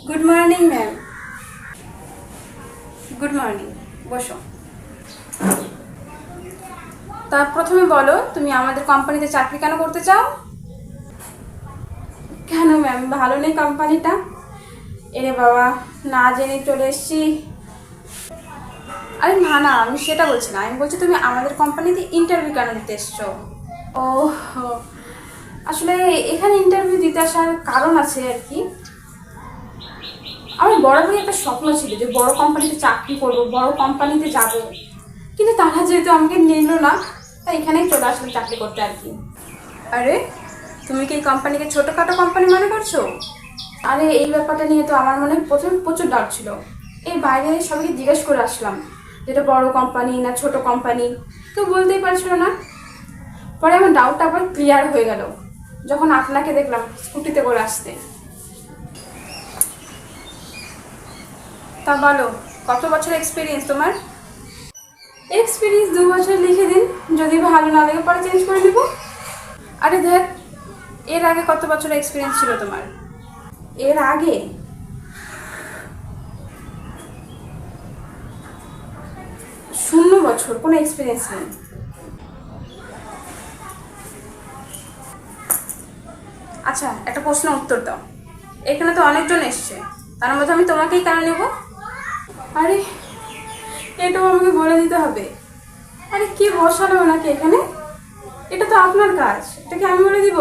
Good morning ma'am. Good morning, বসো। তা প্রথমে বলো, তুমি আমাদের কোম্পানিতে চাকরি কেন করতে চাও? কেন ম্যাম, ভালো নেই কোম্পানিটা? এরে বাবা, না জেনে চলে এসছি। আরে না না, আমি সেটা বলছি না, আমি বলছি তুমি আমাদের কোম্পানিতে ইন্টারভিউ কেন দিতে এসছো? ও, আসলে এখানে ইন্টারভিউ দিতে আসার কারণ আছে আর কি। আমার বরাবরই একটা স্বপ্ন ছিল যে বড় কোম্পানিতে চাকরি করব, বড় কোম্পানিতে যাব, কিন্তু তারা যেহেতু আমাকে নিল না, তাই এখানেই চলে আসলাম চাকরি করতে আর কি। আরে, তুমি কি এই কোম্পানিকে ছোটোখাটো কোম্পানি মনে করছো? আরে এই ব্যাপারটা নিয়ে তো আমার মনে প্রথমে প্রচুর ডাউট ছিল। এই বাইরে সবাইকে জিজ্ঞেস করে আসলাম যেটা বড় কোম্পানি না ছোট কোম্পানি, কেউ বলতেই পারছিল না। পরে আমার ডাউটটা আবার ক্লিয়ার হয়ে গেল যখন আপনাকে দেখলাম স্কুটিতে করে আসতে। তা বলো, কত বছর এক্সপিরিয়েন্স তোমার? এক্সপিরিয়েন্স 2 বছর লিখে দিন, যদি ভালো না লাগে পরে চেঞ্জ করে নেব। আরে দেখ, এর আগে কত বছর এক্সপিরিয়েন্স ছিল তোমার? এর আগে 0 বছর, কোনো এক্সপিরিয়েন্স নেই। আচ্ছা, একটা প্রশ্ন উত্তর দাও। এখানে তো অনেকজন এসছে, তার মধ্যে আমি তোমাকেই কেন নেব? আরে, এটাও আমাকে বলে দিতে হবে? আরে কি বসালো ওনাকে এখানে? এটা তো আপনার কাজ, এটা কি আমি বলে দিব?